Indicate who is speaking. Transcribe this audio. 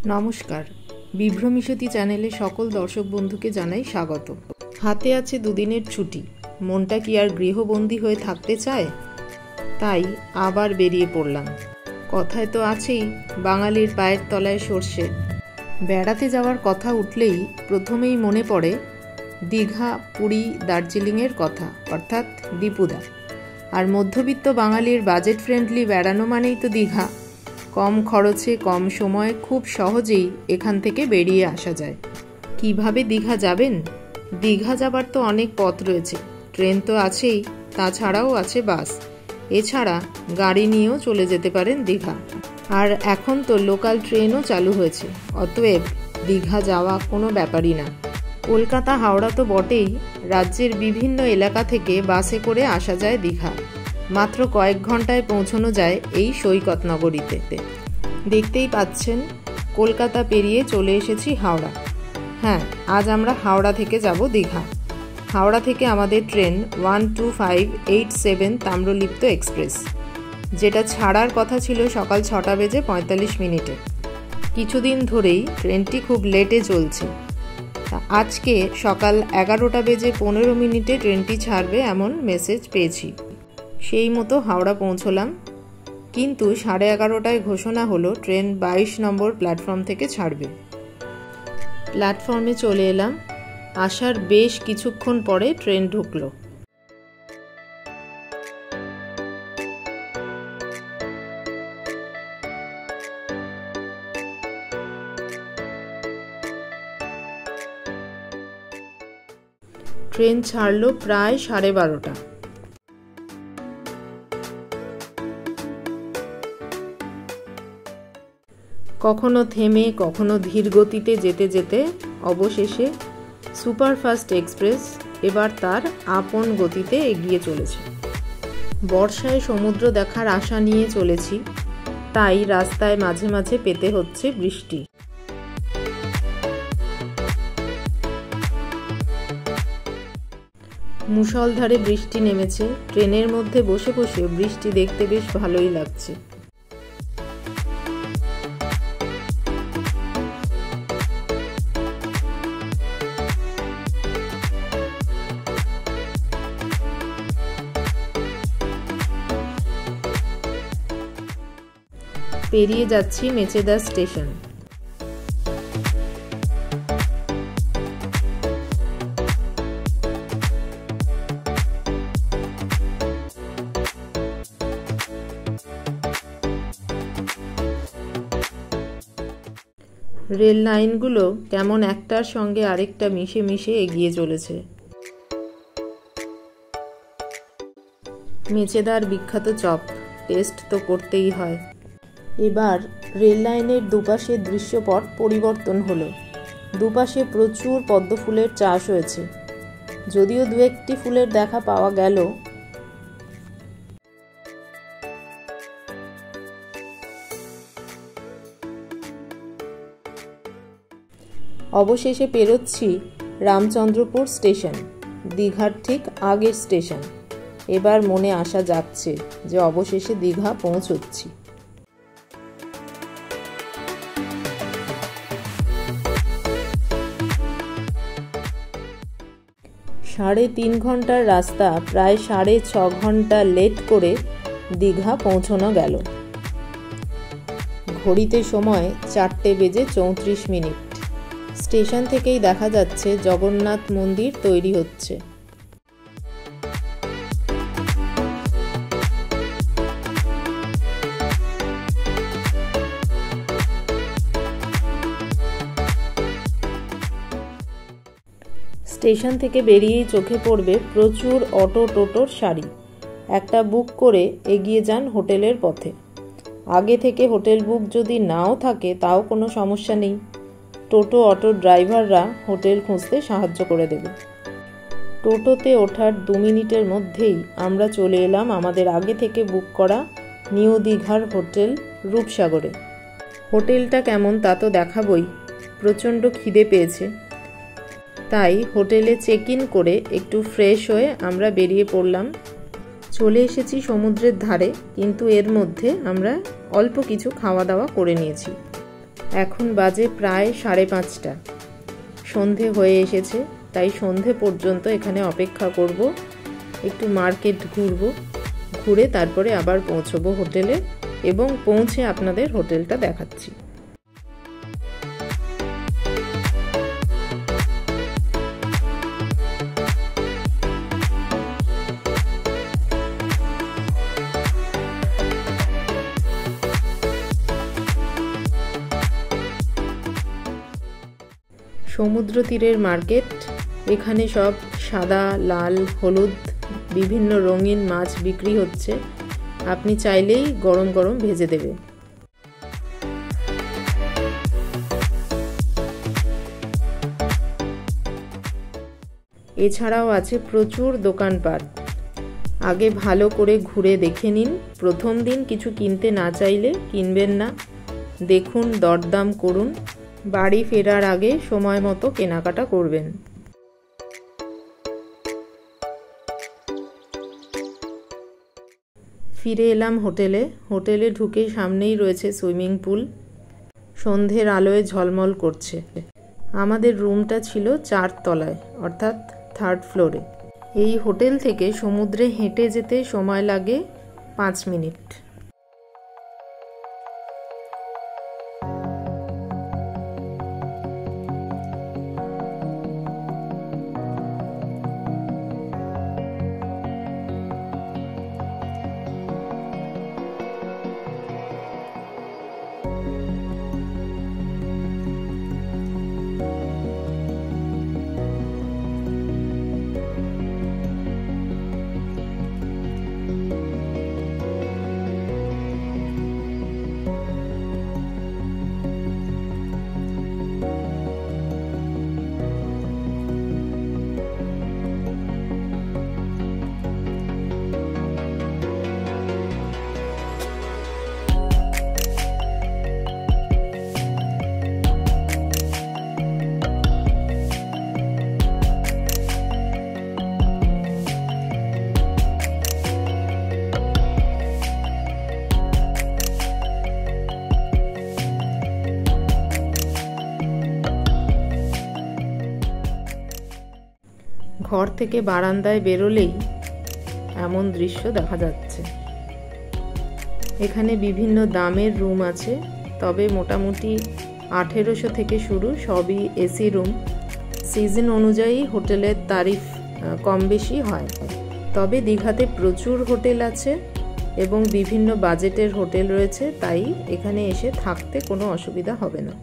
Speaker 1: নমস্কার, বিভ্রমিষ্যতি চ্যানেলে সকল দর্শক বন্ধুকে জানাই স্বাগত। হাতে আছে দুদিনের ছুটি, মনটা কি আর গৃহবন্দী হয়ে থাকতে চায়? তাই আবার বেরিয়ে পড়লাম। কথায় তো আছেই, বাঙালির পায়ের তলায় সর্ষে। বেড়াতে যাওয়ার কথা উঠলেই প্রথমেই মনে পড়ে দীঘা, পুরী, দার্জিলিংয়ের কথা, অর্থাৎ দীপুদা। আর মধ্যবিত্ত বাঙালির বাজেট ফ্রেন্ডলি বেড়ানো মানেই তো দীঘা। কম খরচে, কম সময়ে খুব সহজেই এখান থেকে বেরিয়ে আসা যায়। কিভাবে দীঘা যাবেন? দীঘা যাবার তো অনেক পথ রয়েছে। ট্রেন তো আছেই, তাছাড়াও আছে বাস। এছাড়া গাড়ি নিয়েও চলে যেতে পারেন দীঘা। আর এখন তো লোকাল ট্রেনও চালু হয়েছে, অতএব দীঘা যাওয়া কোনো ব্যাপারই না। কলকাতা, হাওড়া তো বটেই, রাজ্যের বিভিন্ন এলাকা থেকে বাসে করে আসা যায় দীঘা। মাত্র কয়েক ঘন্টায় পৌঁছানো যায় এই সৈকত নগরীতে। দেখতেই পাচ্ছেন, কলকাতা পেরিয়ে চলে এসেছি হাওড়া। হ্যাঁ, আজ আমরা হাওড়া থেকে যাব দীঘা। হাওড়া থেকে আমাদের ট্রেন 12587 তাম্রলিপ্ত এক্সপ্রেস, যেটা ছাড়ার কথা ছিল সকাল 6:45। কিছুদিন ধরেই ট্রেনটি খুব লেটে চলছে। আজকে সকাল 11:15 ট্রেনটি ছাড়বে এমন মেসেজ পেয়েছি। সেই মতো হাওড়া পৌঁছলাম, কিন্তু 11:30টায় ঘোষণা হলো ট্রেন 22 নম্বর প্ল্যাটফর্ম থেকে ছাড়বে। প্ল্যাটফর্মে চলে এলাম। আসার বেশ কিছুক্ষণ পরে ট্রেন ঢুকলো। ট্রেন ছাড়লো প্রায় 12:30। কখনো থেমে, কখনো ধীর গতিতে যেতে যেতে অবশেষে সুপারফাস্ট এক্সপ্রেস এবার তার আপন গতিতে এগিয়ে চলেছে। বর্ষায় সমুদ্র দেখার আশা নিয়ে চলেছি, তাই রাস্তায় মাঝে মাঝে পেতে হচ্ছে বৃষ্টি। মুষলধারে বৃষ্টি নেমেছে। ট্রেনের মধ্যে বসে বসে বৃষ্টি দেখতে বেশ ভালোই লাগছে। পেরিয়ে যাচ্ছি মেচেদা স্টেশন। রেল লাইনগুলো কেমন একটার সঙ্গে আরেকটা মিশে মিশে এগিয়ে চলেছে। মেচেদার বিখ্যাত চপ টেস্ট তো করতেই হয়। এবার রেল লাইনের দুপাশের দৃশ্যপট পরিবর্তন হলো। দুপাশে প্রচুর পদ্ম ফুলের চাষ হয়েছে, যদিও দু একটি ফুলের দেখা পাওয়া গেল। অবশেষে পেরোচ্ছি রামচন্দ্রপুর স্টেশন, দীঘার ঠিক আগের স্টেশন। এবার মনে আশা যাচ্ছে যে অবশেষে দীঘা পৌঁছচ্ছি। 3.5 ঘন্টার রাস্তা প্রায় 6.5 ঘন্টা লেট করে দীঘা পৌঁছানো গেল। ঘড়িতে সময় 4:34। স্টেশন থেকেই দেখা যাচ্ছে জগন্নাথ মন্দির তৈরি হচ্ছে। স্টেশন থেকে বেরিয়েই চোখে পড়বে প্রচুর অটো, টোটোর সারি। একটা বুক করে এগিয়ে যান হোটেলের পথে। আগে থেকে হোটেল বুক যদি নাও থাকে তাও কোনো সমস্যা নেই, টোটো, অটোর ড্রাইভাররা হোটেল খুঁজতে সাহায্য করে দেবে। টোটোতে ওঠার 2 মিনিটের মধ্যেই আমরা চলে এলাম আমাদের আগে থেকে বুক করা নিউ দীঘার হোটেল রূপসাগরে। হোটেলটা কেমন তা তো দেখাবই। প্রচণ্ড খিদে পেয়েছে, তাই হোটেলে চেক ইন করে একটু ফ্রেশ হয়ে আমরা বেরিয়ে পড়লাম। চলে এসেছি সমুদ্রের ধারে, কিন্তু এর মধ্যে আমরা অল্প কিছু খাওয়া দাওয়া করে নিয়েছি। এখন বাজে প্রায় 5:30। সন্ধে হয়ে এসেছে, তাই সন্ধে পর্যন্ত এখানে অপেক্ষা করব। একটু মার্কেট ঘুরবো, ঘুরে তারপরে আবার পৌঁছবো হোটেলে এবং পৌঁছে আপনাদের হোটেলটা দেখাচ্ছি। সমুদ্র তীরের মার্কেট। এখানে সব সাদা, লাল, হলুদ বিভিন্ন রঙিন মাছ বিক্রি হচ্ছে। আপনি চাইলেই গরম গরম ভেজে দেবে। এছাড়াও আছে প্রচুর দোকানপাট। আগে ভালো করে ঘুরে দেখে নিন। প্রথম দিন কিছু কিনতে না চাইলে কিনবেন না। দেখুন, দরদাম করুন। বাড়ি ফেরার আগে সময় মতো কেনাকাটা করবেন। ফিরে এলাম হোটেলে। হোটেলে ঢুকে সামনেই রয়েছে সুইমিং পুল। সন্ধ্যের আলোয় ঝলমল করছে। আমাদের রুমটা ছিল 4 তলায়, অর্থাৎ 3rd ফ্লোরে। এই হোটেল থেকে সমুদ্রে হেঁটে যেতে সময় লাগে 5 মিনিট। ঘর থেকে বারান্দায় বেরোলেই এমন দৃশ্য দেখা যাচ্ছে। এখানে বিভিন্ন দামের রুম আছে, তবে মোটামুটি 1800 থেকে শুরু, সবই এসি রুম। সিজন অনুযায়ী হোটেলের তারিফ কম বেশি হয়। তবে দীঘাতে প্রচুর হোটেল আছে এবং বিভিন্ন বাজেটের হোটেল রয়েছে, তাই এখানে এসে থাকতে কোনো অসুবিধা হবে না।